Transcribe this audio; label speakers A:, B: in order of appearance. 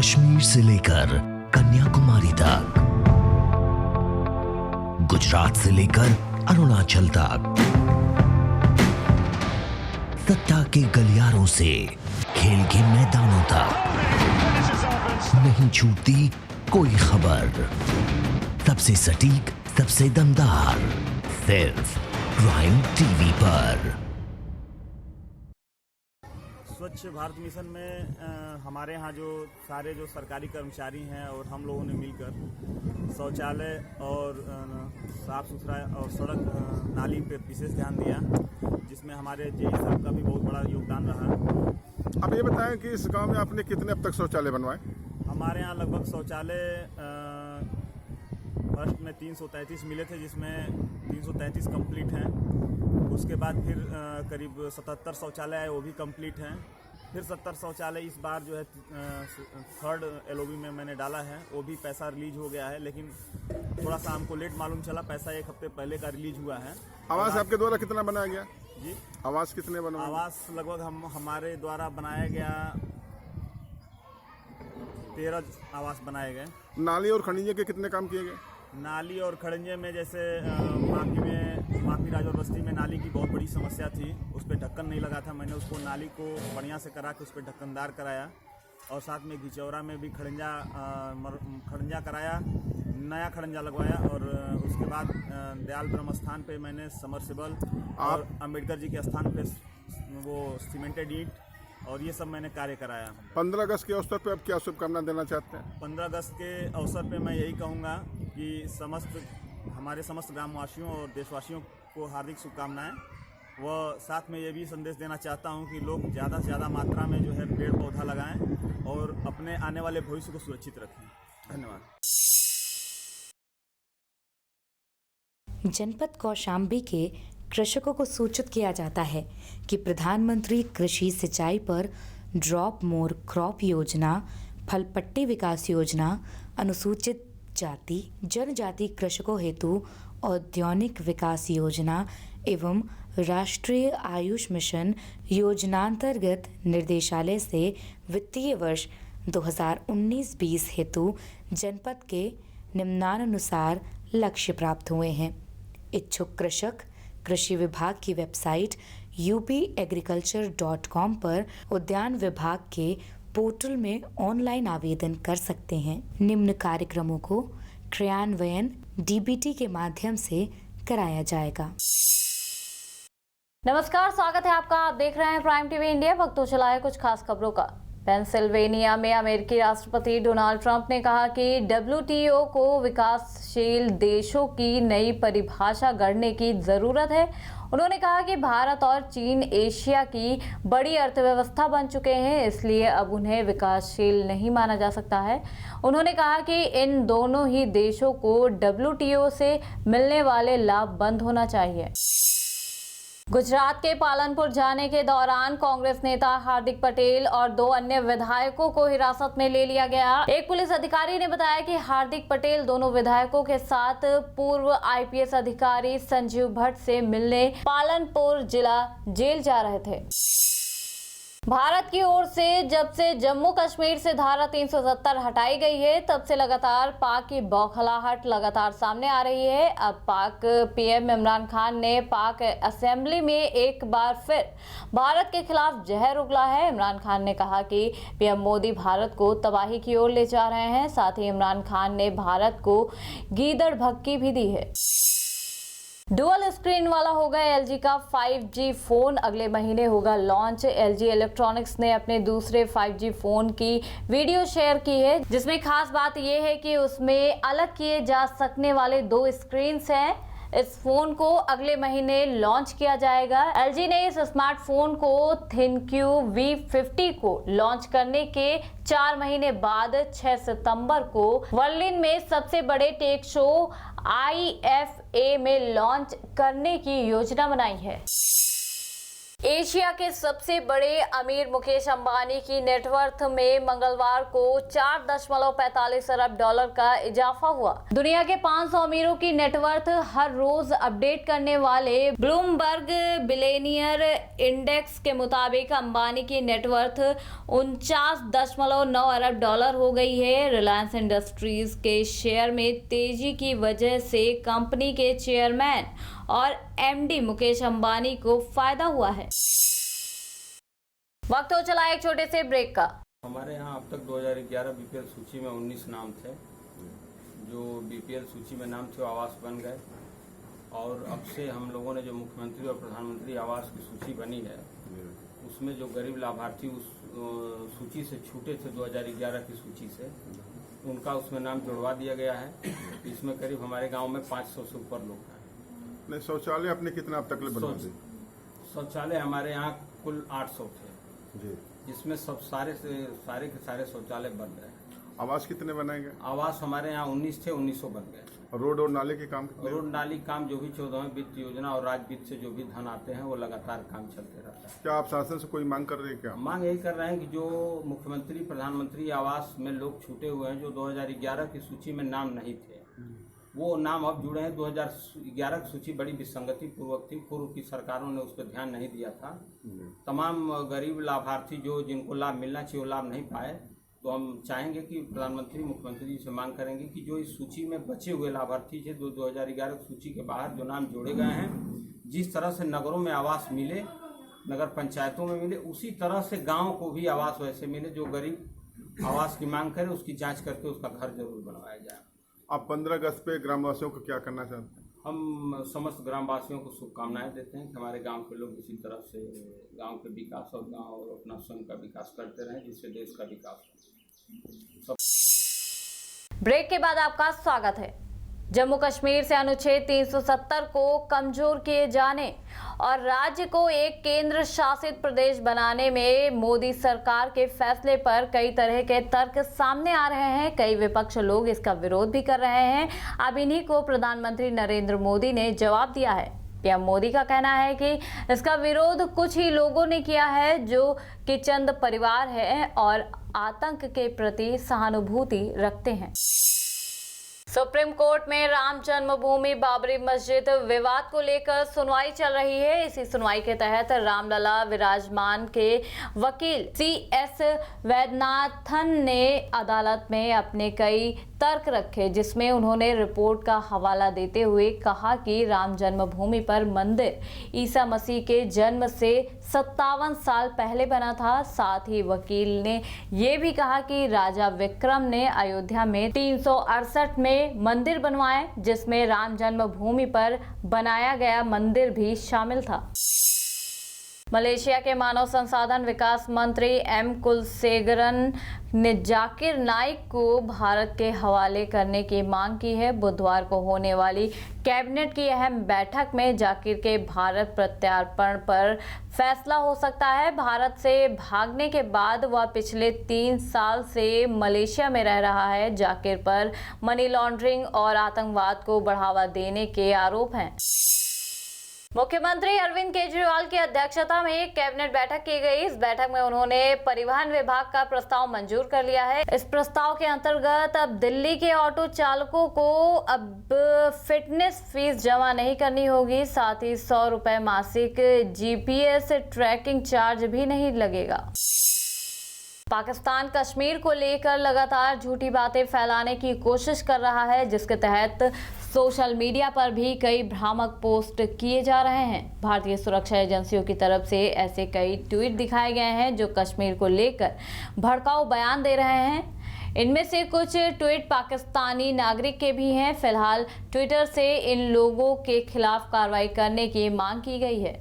A: कश्मीर से लेकर कन्याकुमारी तक, गुजरात से लेकर अरुणाचल तक, सत्ता के गलियारों से खेल के मैदानों तक, नहीं छूटती कोई खबर। सबसे सटीक, सबसे दमदार, सिर्फ प्राइम टीवी पर।
B: स्वच्छ भारत मिशन में हमारे यहाँ जो सारे जो सरकारी कर्मचारी हैं और हम लोगों ने मिलकर शौचालय और साफ सुथरा और सड़क नाली पे विशेष ध्यान दिया, जिसमें हमारे जेई साहब का भी बहुत बड़ा योगदान रहा।
C: अब ये बताएं कि इस गांव में आपने कितने अब तक शौचालय बनवाए?
B: हमारे यहाँ लगभग शौचालय फर्स्ट में 333 मिले थे, जिसमें 333 कंप्लीट हैं। उसके बाद फिर करीब 77 शौचालय है, वो भी कंप्लीट हैं। फिर 70 शौचालय इस बार जो है थर्ड एलओबी में मैंने डाला है, वो भी पैसा रिलीज हो गया है, लेकिन थोड़ा सा हमको लेट मालूम चला। पैसा एक हफ्ते पहले का रिलीज हुआ है।
C: आवास आपके द्वारा कितना बनाया गया
B: जी?
C: आवास कितने बनवाए?
B: आवास लगभग हमारे द्वारा बनाया गया 13 आवास बनाए गए।
C: नाली और खनिजे के कितने काम किए गए?
B: नाली और खड़ंजे में जैसे माफी राजौर बस्ती में नाली की बहुत बड़ी समस्या थी, उस पर ढक्कन नहीं लगा था। मैंने उसको नाली को बढ़िया से करा के उस पर ढक्कनदार कराया, और साथ में घिचौरा में भी खड़ंजा कराया, नया खड़ंजा लगवाया। और उसके बाद दयाल ब्रह्म स्थान पे मैंने समरसेबल और अम्बेडकर जी के स्थान पे वो सीमेंटेड ईंट और ये सब मैंने कार्य कराया।
C: 15 अगस्त के अवसर पर आप क्या शुभकामना देना चाहते हैं?
B: 15 अगस्त के अवसर पे मैं यही कहूँगा कि हमारे समस्त ग्रामवासियों और देशवासियों को हार्दिक शुभकामनाएं। व साथ में ये भी संदेश देना चाहता हूँ कि लोग ज़्यादा से ज़्यादा मात्रा में जो है पेड़ पौधा लगाएं और अपने आने वाले भविष्य को सुरक्षित रखें। धन्यवाद।
D: जनपद कौशाम्बी के कृषकों को सूचित किया जाता है कि प्रधानमंत्री कृषि सिंचाई पर ड्रॉप मोर क्रॉप योजना, फलपट्टी विकास योजना, अनुसूचित जाति जनजाति कृषकों हेतु औद्योगिक विकास योजना एवं राष्ट्रीय आयुष मिशन योजनांतर्गत निर्देशालय से वित्तीय वर्ष 2019-20 हेतु जनपद के निम्नानुसार लक्ष्य प्राप्त हुए हैं। इच्छुक कृषक कृषि विभाग की वेबसाइट upagriculture.com पर उद्यान विभाग के पोर्टल में ऑनलाइन आवेदन कर सकते हैं। निम्न कार्यक्रमों को क्रियान्वयन डीबीटी के माध्यम से कराया जाएगा।
E: नमस्कार, स्वागत है आपका। आप देख रहे हैं प्राइम टीवी इंडिया। वक्त हो चला है कुछ खास खबरों का। पेंसिल्वेनिया में अमेरिकी राष्ट्रपति डोनाल्ड ट्रंप ने कहा कि WTO को विकासशील देशों की नई परिभाषा गढ़ने की जरूरत है। उन्होंने कहा कि भारत और चीन एशिया की बड़ी अर्थव्यवस्था बन चुके हैं, इसलिए अब उन्हें विकासशील नहीं माना जा सकता है। उन्होंने कहा कि इन दोनों ही देशों को WTO से मिलने वाले लाभ बंद होना चाहिए। गुजरात के पालनपुर जाने के दौरान कांग्रेस नेता हार्दिक पटेल और 2 अन्य विधायकों को हिरासत में ले लिया गया। एक पुलिस अधिकारी ने बताया कि हार्दिक पटेल दोनों विधायकों के साथ पूर्व IPS अधिकारी संजीव भट्ट से मिलने पालनपुर जिला जेल जा रहे थे। भारत की ओर से जब से जम्मू कश्मीर से धारा 370 हटाई गई है, तब से लगातार पाक की बौखलाहट लगातार सामने आ रही है। अब पाक PM इमरान खान ने पाक असेंबली में एक बार फिर भारत के खिलाफ जहर उगला है। इमरान खान ने कहा कि PM मोदी भारत को तबाही की ओर ले जा रहे हैं। साथ ही इमरान खान ने भारत को गीदड़ भक्की भी दी है। डुअल स्क्रीन वाला होगा LG का 5G फोन, अगले महीने होगा लॉन्च। LG इलेक्ट्रॉनिक्स ने अपने दूसरे 5G फोन की वीडियो शेयर की है, जिसमें खास बात यह है कि उसमें अलग किए जा सकने वाले 2 स्क्रीन हैं। इस फोन को अगले महीने लॉन्च किया जाएगा। LG ने इस स्मार्टफोन को ThinQ V50 को लॉन्च करने के 4 महीने बाद 6 सितंबर को बर्लिन में सबसे बड़े टेक शो IFA में लॉन्च करने की योजना बनाई है। एशिया के सबसे बड़े अमीर मुकेश अंबानी की नेटवर्थ में मंगलवार को 4.45 अरब डॉलर का इजाफा हुआ। दुनिया के 500 अमीरों की नेटवर्थ हर रोज अपडेट करने वाले ब्लूमबर्ग बिलियनियर इंडेक्स के मुताबिक अंबानी की नेटवर्थ 49.9 अरब डॉलर हो गई है। रिलायंस इंडस्ट्रीज के शेयर में तेजी की वजह से कंपनी के चेयरमैन और एमडी मुकेश अंबानी को फायदा हुआ है। वक्त हो चला एक छोटे से ब्रेक का।
F: हमारे यहाँ अब तक 2011 बीपीएल सूची में 19 नाम थे। जो बीपीएल सूची में नाम थे वो आवास बन गए, और अब से हम लोगों ने जो मुख्यमंत्री और प्रधानमंत्री आवास की सूची बनी है उसमें जो गरीब लाभार्थी उस सूची से छूटे थे 2011 की सूची से, उनका उसमें नाम जुड़वा दिया गया है। इसमें करीब हमारे गांव में 500 से ऊपर लोग हैं।
C: नहीं, शौचालय आपने कितना अब तक बनवा दी?
F: शौचालय हमारे यहाँ कुल 800 थे
C: जी,
F: जिसमें सब सारे के सारे शौचालय बन रहे हैं।
C: आवास कितने बनाएंगे?
F: आवास हमारे यहाँ 19 थे, 1900 बन गए।
C: और रोड और नाले के काम कितने?
F: रोड नाली काम जो भी 14वें वित्त योजना और राज्य वित्त से जो भी धन आते हैं वो लगातार काम चलते रहता है।
C: क्या आप शासन से कोई मांग कर रहे हैं? क्या
F: मांग यही कर रहे हैं कि जो मुख्यमंत्री प्रधानमंत्री आवास में लोग छूटे हुए हैं, जो 2011 की सूची में नाम नहीं थे, वो नाम अब जुड़े हैं। 2011 की सूची बड़ी विसंगति पूर्वक थी, पूर्व की सरकारों ने उस पर ध्यान नहीं दिया था। तमाम गरीब लाभार्थी जो जिनको लाभ मिलना चाहिए वो लाभ नहीं पाए। तो हम चाहेंगे कि प्रधानमंत्री मुख्यमंत्री जी से मांग करेंगे कि जो इस सूची में बचे हुए लाभार्थी थे, जो 2011 की सूची के बाहर जो नाम जोड़े गए हैं, जिस तरह से नगरों में आवास मिले, नगर पंचायतों में मिले, उसी तरह से गाँव को भी आवास वैसे मिले। जो गरीब आवास की मांग करे उसकी जाँच करके उसका घर जरूर बनवाया जाए।
C: आप 15 अगस्त पे ग्रामवासियों को क्या करना चाहते हैं?
F: हम समस्त ग्रामवासियों को शुभकामनाएं देते हैं कि हमारे गांव के लोग इसी तरह से गांव के विकास और गांव और अपना स्वयं का विकास करते रहें, जिससे देश का विकास हो।
E: ब्रेक के बाद आपका स्वागत है। जम्मू कश्मीर से अनुच्छेद 370 को कमजोर किए जाने और राज्य को एक केंद्र शासित प्रदेश बनाने में मोदी सरकार के फैसले पर कई तरह के तर्क सामने आ रहे हैं। कई विपक्ष लोग इसका विरोध भी कर रहे हैं। अब इन्हीं को प्रधानमंत्री नरेंद्र मोदी ने जवाब दिया है। पीएम मोदी का कहना है कि इसका विरोध कुछ ही लोगों ने किया है जो कि चंद परिवार है और आतंक के प्रति सहानुभूति रखते हैं। सुप्रीम कोर्ट में राम जन्मभूमि बाबरी मस्जिद विवाद को लेकर सुनवाई चल रही है। इसी सुनवाई के तहत रामलला विराजमान के वकील CS वैद्यनाथन ने अदालत में अपने कई तर्क रखे, जिसमें उन्होंने रिपोर्ट का हवाला देते हुए कहा कि राम जन्मभूमि पर मंदिर ईसा मसीह के जन्म से 57 साल पहले बना था। साथ ही वकील ने ये भी कहा कि राजा विक्रम ने अयोध्या में 368 में मंदिर बनवाए, जिसमें राम जन्मभूमि पर बनाया गया मंदिर भी शामिल था। मलेशिया के मानव संसाधन विकास मंत्री M कुलसेगरन ने जाकिर नाइक को भारत के हवाले करने की मांग की है। बुधवार को होने वाली कैबिनेट की अहम बैठक में जाकिर के भारत प्रत्यार्पण पर फैसला हो सकता है। भारत से भागने के बाद वह पिछले 3 साल से मलेशिया में रह रहा है। जाकिर पर मनी लॉन्ड्रिंग और आतंकवाद को बढ़ावा देने के आरोप हैं। मुख्यमंत्री अरविंद केजरीवाल की अध्यक्षता में एक कैबिनेट बैठक की गई। इस बैठक में उन्होंने परिवहन विभाग का प्रस्ताव मंजूर कर लिया है। इस प्रस्ताव के अंतर्गत अब दिल्ली के ऑटो चालकों को अब फिटनेस फीस जमा नहीं करनी होगी। साथ ही 100 रुपए मासिक GPS ट्रैकिंग चार्ज भी नहीं लगेगा। पाकिस्तान कश्मीर को लेकर लगातार झूठी बातें फैलाने की कोशिश कर रहा है, जिसके तहत सोशल मीडिया पर भी कई भ्रामक पोस्ट किए जा रहे हैं। भारतीय सुरक्षा एजेंसियों की तरफ से ऐसे कई ट्वीट दिखाए गए हैं जो कश्मीर को लेकर भड़काऊ बयान दे रहे हैं। इनमें से कुछ ट्वीट पाकिस्तानी नागरिक के भी हैं। फिलहाल ट्विटर से इन लोगों के खिलाफ कार्रवाई करने की मांग की गई है।